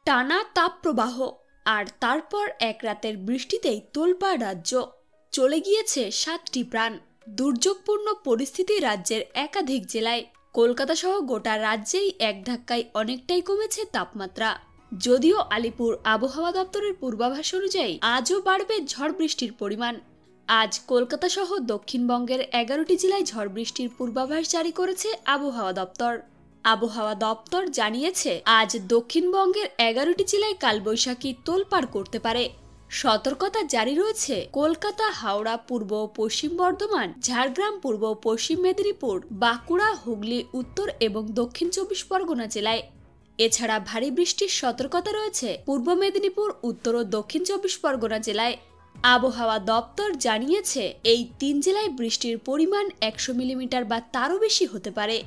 টানা তাপপ্রবাহ আর তারপর এক রাতের বৃষ্টিতেই তোলপাড় রাজ্য। চলে গিয়েছে 7টি প্রাণ। দুর্যোগপূর্ণ পরিস্থিতি রাজ্যের একাধিক জেলায়। কলকাতা সহ গোটা রাজ্যেই এক ধাক্কায় অনেকটাই কমেছে তাপমাত্রা। যদিও আলিপুর আবহাওয়া দপ্তরের পূর্বাভাস অনুযায়ী আজও বাড়বে ঝড় বৃষ্টির পরিমাণ। আজ কলকাতা সহ দক্ষিণবঙ্গের 11টি জেলায় ঝড় বৃষ্টির পূর্বাভাস জারি করেছে আবহাওয়া দপ্তর। আবহাওয়া দপ্তর জানিয়েছে, আজ দক্ষিণবঙ্গের 11টি জেলায় কালবৈশাখী তোলপাড় করতে পারে। সতর্কতা জারি রয়েছে কলকাতা, হাওড়া, পূর্ব ও পশ্চিম বর্ধমান, ঝাড়গ্রাম, পূর্ব ও পশ্চিম মেদিনীপুর, বাঁকুড়া, হুগলি, উত্তর এবং দক্ষিণ 24 পরগনা জেলায়। এছাড়া ভারী বৃষ্টির সতর্কতা রয়েছে পূর্ব মেদিনীপুর, উত্তর ও দক্ষিণ 24 পরগনা জেলায়। আবহাওয়া দপ্তর জানিয়েছে, এই 3 জেলায় বৃষ্টির পরিমাণ 100 মিলিমিটার বা তারও বেশি হতে পারে।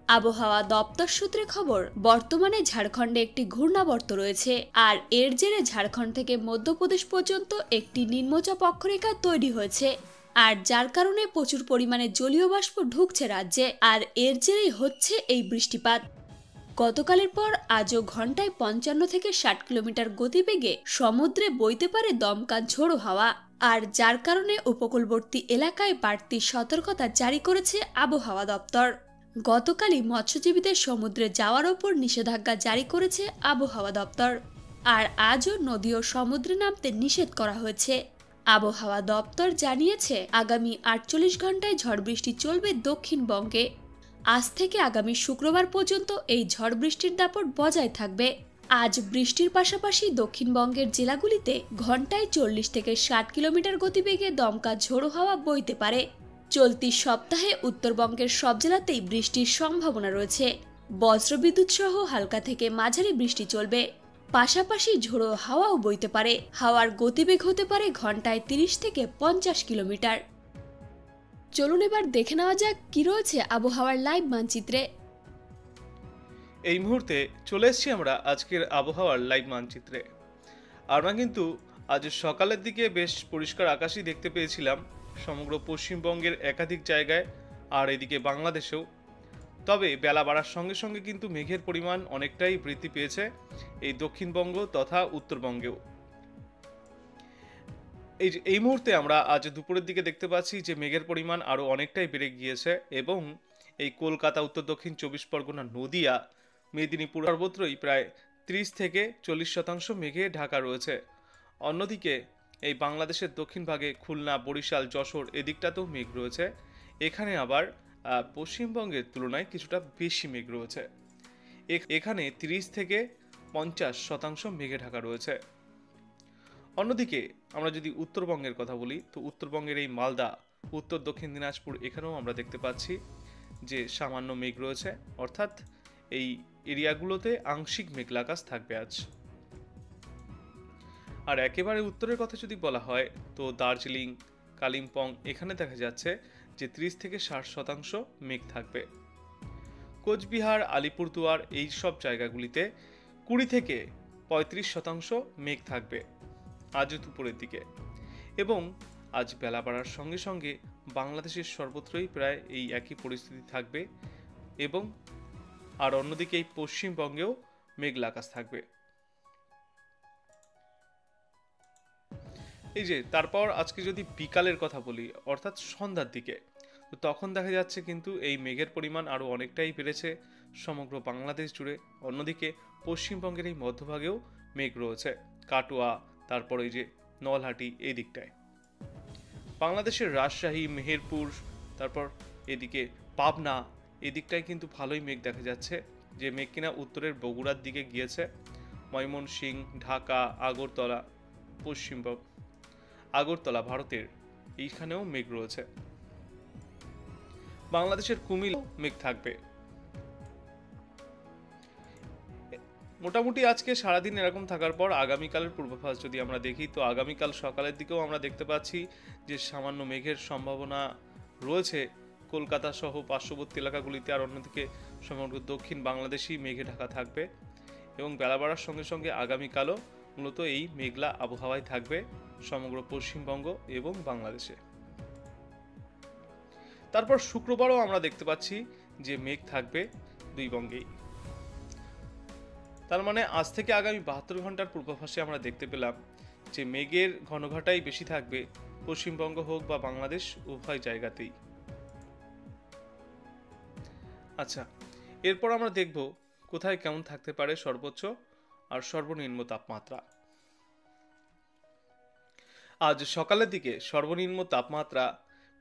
আবহাওয়া দপ্তর সূত্রে খবর, বর্তমানে ঝাড়খণ্ডে একটি ঘূর্ণাবর্ত রয়েছে, আর এর জেরে ঝাড়খণ্ড থেকে মধ্যপ্রদেশ পর্যন্ত একটি নিম্নচাপ অক্ষরেখা তৈরি হয়েছে, আর যার কারণে প্রচুর পরিমাণে জলীয় বাষ্প ঢুকছে রাজ্যে, আর এর জেরেই হচ্ছে এই বৃষ্টিপাত। গতকালের পর আজও ঘন্টায় 55 থেকে 60 কিলোমিটার গতিবেগে সমুদ্রে বইতে পারে দমকা ঝোড়ো হাওয়া, আর যার কারণে উপকূলবর্তী এলাকায় বাড়তি সতর্কতা জারি করেছে আবহাওয়া দপ্তর। গতকালই মৎস্যজীবীদের সমুদ্রে যাওয়ার ওপর নিষেধাজ্ঞা জারি করেছে আবহাওয়া দপ্তর, আর আজও নদী ও সমুদ্রে নামতে নিষেধ করা হয়েছে। আবহাওয়া দপ্তর জানিয়েছে, আগামী 48 ঘন্টায় ঝড় বৃষ্টি চলবে দক্ষিণবঙ্গে। আজ থেকে আগামী শুক্রবার পর্যন্ত এই ঝড় বৃষ্টির দাপট বজায় থাকবে। আজ বৃষ্টির পাশাপাশি দক্ষিণবঙ্গের জেলাগুলিতে ঘন্টায় 40 থেকে 60 কিলোমিটার গতিবেগে দমকা ঝোড়ো হাওয়া বইতে পারে। চলতি সপ্তাহে উত্তরবঙ্গের সব জেলাতেই বৃষ্টির সম্ভাবনা রয়েছে। বজ্রবিদ্যুৎ সহ হালকা থেকে মাঝারি বৃষ্টি চলবে, পাশাপাশি ঝোড়ো হাওয়াও বইতে পারে। হাওয়ার গতিবেগ হতে পারে ঘন্টায় 30 থেকে 50 কিলোমিটার। চলুন এবার দেখে নেওয়া যাক কি রয়েছে আবহাওয়ার লাইভ মানচিত্রে। এই মুহূর্তে চলে এসেছি আমরা আজকের আবহাওয়ার লাইভ মানচিত্রে। আমরা কিন্তু আজ সকালের দিকে বেশ পরিষ্কার আকাশই দেখতে পেয়েছিলাম সমগ্র পশ্চিমবঙ্গের একাধিক জায়গায়, আর এদিকে বাংলাদেশেও। তবে বেলা বাড়ার সঙ্গে সঙ্গে কিন্তু মেঘের পরিমাণ অনেকটাই বৃদ্ধি পেয়েছে এই দক্ষিণবঙ্গ তথা উত্তরবঙ্গেও। এই মুহূর্তে আমরা আজ দুপুরের দিকে দেখতে পাচ্ছি যে মেঘের পরিমাণ আরও অনেকটাই বেড়ে গিয়েছে, এবং এই কলকাতা, উত্তর দক্ষিণ 24 পরগনা, নদিয়া, মেদিনীপুর সর্বত্রই প্রায় 30 থেকে 40% মেঘে ঢাকা রয়েছে। অন্যদিকে এই বাংলাদেশের দক্ষিণ ভাগে খুলনা, বরিশাল, যশোর এদিকটাতেও মেঘ রয়েছে। এখানে আবার পশ্চিমবঙ্গের তুলনায় কিছুটা বেশি মেঘ রয়েছে। এখানে 30 থেকে 50% মেঘে ঢাকা রয়েছে। অন্যদিকে আমরা যদি উত্তরবঙ্গের কথা বলি, তো উত্তরবঙ্গের এই মালদা, উত্তর দক্ষিণ দিনাজপুর এখানেও আমরা দেখতে পাচ্ছি যে সামান্য মেঘ রয়েছে, অর্থাৎ এই এরিয়াগুলোতে আংশিক মেঘলা আকাশ থাকবে আজ। আর একেবারে উত্তরের কথা যদি বলা হয়, তো দার্জিলিং, কালিম্পং এখানে দেখা যাচ্ছে যে 30 থেকে 60% মেঘ থাকবে। কোচবিহার, আলিপুরদুয়ার এই সব জায়গাগুলিতে 20 থেকে 35% মেঘ থাকবে আজ দুপুরের দিকে। এবং আজ বেলা বাড়ার সঙ্গে সঙ্গে বাংলাদেশের সর্বত্রই প্রায় এই একই পরিস্থিতি থাকবে, এবং আর অন্যদিকে এই পশ্চিমবঙ্গেও মেঘলা আকাশ থাকবে। এই যে তারপর আজকে যদি বিকালের কথা বলি, অর্থাৎ সন্ধ্যার দিকে, তো তখন দেখা যাচ্ছে কিন্তু এই মেঘের পরিমাণ আরও অনেকটাই বেড়েছে সমগ্র বাংলাদেশ জুড়ে। অন্যদিকে পশ্চিমবঙ্গের এই মধ্যভাগেও মেঘ রয়েছে, কাটোয়া, তারপর এই যে নলহাটি এই দিকটায়। বাংলাদেশের রাজশাহী, মেহেরপুর, তারপর এদিকে পাবনা এদিকটায় কিন্তু ভালোই মেঘ দেখা যাচ্ছে, যে মেঘ কিনা উত্তরের বগুড়ার দিকে গিয়েছে। ময়মনসিংহ, ঢাকা, আগরতলা, পশ্চিমবঙ্গ, আগরতলা ভারতের এইখানেও মেঘ রয়েছে। বাংলাদেশের কুমিল্লাও মেঘ থাকবে। মোটামুটি আজকে সারাদিন এরকম থাকার পর আগামীকালের পূর্বাভাস যদি আমরা দেখি, তো আগামীকাল সকালের দিকেও আমরা দেখতে পাচ্ছি যে সামান্য মেঘের সম্ভাবনা রয়েছে কলকাতা সহ পার্শ্ববর্তী এলাকাগুলিতে, আর অন্যদিকে সমগ্র দক্ষিণ বাংলাদেশই মেঘে ঢাকা থাকবে। এবং বেলা বাড়ার সঙ্গে সঙ্গে আগামীকালও মূলত এই মেঘলা আবহাওয়ায় থাকবে সমগ্র পশ্চিমবঙ্গ এবং বাংলাদেশে। তারপর শুক্রবারও আমরা দেখতে পাচ্ছি যে মেঘ থাকবে দুই বঙ্গেই। তার মানে আজ থেকে আগামী 72 ঘন্টার পূর্বাভাসে আমরা দেখতে পেলাম যে মেঘের ঘনঘটাই বেশি থাকবে পশ্চিমবঙ্গ হোক বা বাংলাদেশ উভয় জায়গাতেই। আচ্ছা, এরপর আমরা দেখব কোথায় কেমন থাকতে পারে সর্বোচ্চ আর সর্বনিম্ন তাপমাত্রা। আজ সকালের দিকে সর্বনিম্ন তাপমাত্রা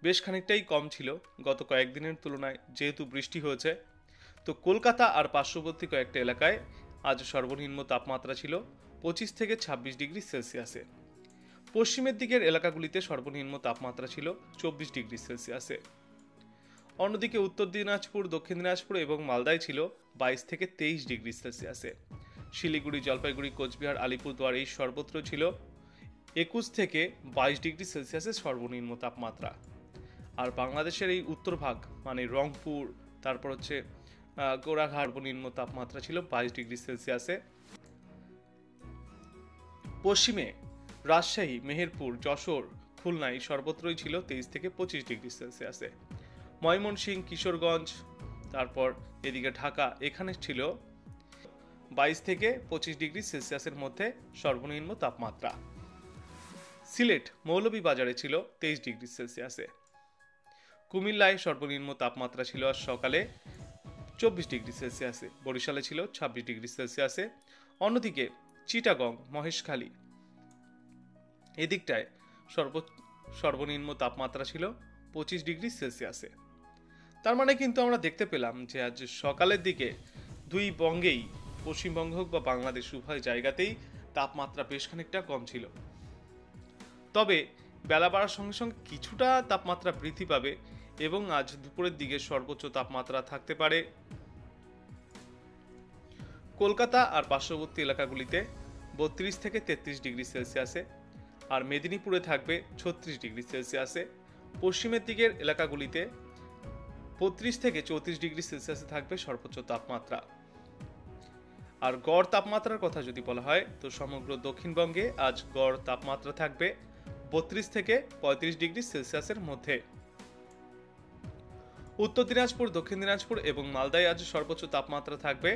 বেশ খানিকটাই কম ছিল গত কয়েকদিনের তুলনায়, যেহেতু বৃষ্টি হয়েছে। তো কলকাতা আর পার্শ্ববর্তী কয়েকটা এলাকায় আজ সর্বনিম্ন তাপমাত্রা ছিল 25 থেকে 26 ডিগ্রি সেলসিয়াসে। পশ্চিমের দিকের এলাকাগুলিতে সর্বনিম্ন তাপমাত্রা ছিল 24 ডিগ্রি সেলসিয়াসে। অন্যদিকে উত্তর দিনাজপুর, দক্ষিণ দিনাজপুর এবং মালদায় ছিল 22 থেকে 23 ডিগ্রি সেলসিয়াসে। শিলিগুড়ি, জলপাইগুড়ি, কোচবিহার, আলিপুরদুয়ার এই সর্বত্র ছিল 21 থেকে 22 ডিগ্রি সেলসিয়াসের সর্বনিম্ন তাপমাত্রা। আর বাংলাদেশের এই উত্তর ভাগ মানে রংপুর, তারপর হচ্ছে গোড়াঘাট, সর্বনিম্ন তাপমাত্রা ছিল 22 ডিগ্রি সেলসিয়াসে। পশ্চিমে রাজশাহী, মেহেরপুর, যশোর, খুলনায় সর্বত্রই ছিল 23 থেকে 25 ডিগ্রি সেলসিয়াসে। ময়মনসিংহ, কিশোরগঞ্জ, তারপর এদিকে ঢাকা, এখানে ছিল 22 থেকে 25 ডিগ্রি সেলসিয়াসের মধ্যে সর্বনিম্ন তাপমাত্রা। সিলেট, মৌলভীবাজারে ছিল 23 ডিগ্রি সেলসিয়াসে। কুমিল্লায় সর্বনিম্ন তাপমাত্রা ছিল আজ সকালে 24 ডিগ্রি সেলসিয়াসে। বরিশালে ছিল 26 ডিগ্রি সেলসিয়াসে। অন্যদিকে চিটাগং, মহেশখালী এদিকটায় সর্বনিম্ন তাপমাত্রা ছিল 25 ডিগ্রি সেলসিয়াসে। তার মানে কিন্তু আমরা দেখতে পেলাম যে আজ সকালের দিকে দুই বঙ্গেই, পশ্চিমবঙ্গ হোক বা বাংলাদেশ উভয় জায়গাতেই তাপমাত্রা বেশ খানিকটা কম ছিল। তবে বেলা বাড়ার সঙ্গে সঙ্গে কিছুটা তাপমাত্রা বৃদ্ধি পাবে এবং আজ দুপুরের দিকে সর্বোচ্চ তাপমাত্রা থাকতে পারে কলকাতা আর পার্শ্ববর্তী এলাকাগুলিতে 32 থেকে 33 ডিগ্রি সেলসিয়াসে, আর মেদিনীপুরে থাকবে 36 ডিগ্রি সেলসিয়াসে। পশ্চিমের দিকের এলাকাগুলিতে 32 থেকে 34 ডিগ্রি সেলসিয়াসে থাকবে সর্বোচ্চ তাপমাত্রা। আর গড় তাপমাত্রার কথা যদি বলা হয় তো সমগ্র দক্ষিণবঙ্গে আজ গড় তাপমাত্রা থাকবে 32 থেকে 35 ডিগ্রি সেলসিয়াসের মধ্যে। উত্তর দিনাজপুর, দক্ষিণ দিনাজপুর এবং মালদায় আজ সর্বোচ্চ তাপমাত্রা থাকবে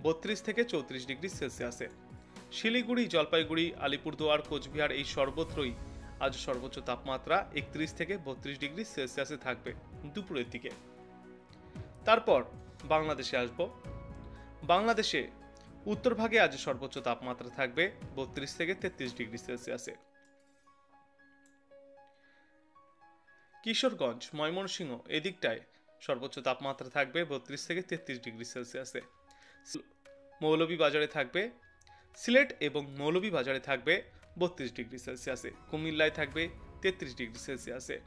32 থেকে 34 ডিগ্রি সেলসিয়াসে। শিলিগুড়ি, জলপাইগুড়ি, আলিপুরদুয়ার, কোচবিহার এই সর্বত্রই আজ সর্বোচ্চ তাপমাত্রা 31 থেকে 32 ডিগ্রি সেলসিয়াসে থাকবে দুপুরের দিকে। তারপর বাংলাদেশে আসব। বাংলাদেশে উত্তরভাগে আজ সর্বোচ্চ তাপমাত্রা থাকবে 32 থেকে 33 ডিগ্রি সেলসিয়াসে। কিশোরগঞ্জ, ময়মনসিংহ এদিকটায় সর্বোচ্চ তাপমাত্রা থাকবে 32 থেকে 33 ডিগ্রি সেলসিয়াসে। মৌলভীবাজারে থাকবে, সিলেট এবং মৌলভীবাজারে থাকবে 32 ডিগ্রি সেলসিয়াসে। কুমিল্লায় থাকবে 33 ডিগ্রি সেলসিয়াসে।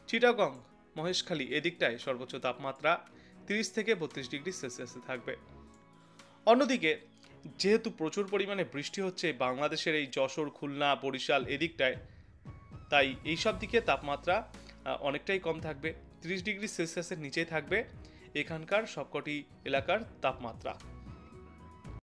চিটাগং, মহেশখালী এদিকটায় সর্বোচ্চ তাপমাত্রা 30 থেকে 32 ডিগ্রি সেলসিয়াসে থাকবে। অন্যদিকে যেহেতু প্রচুর পরিমাণে বৃষ্টি হচ্ছে বাংলাদেশের এই যশোর, খুলনা, বরিশাল এদিকটায়, তাই এইসব দিকে তাপমাত্রা অনেকটাই কম থাকবে, 30 ডিগ্রি সেলসিয়াসের নিচেই থাকবে এখানকার সবকটি এলাকার তাপমাত্রা।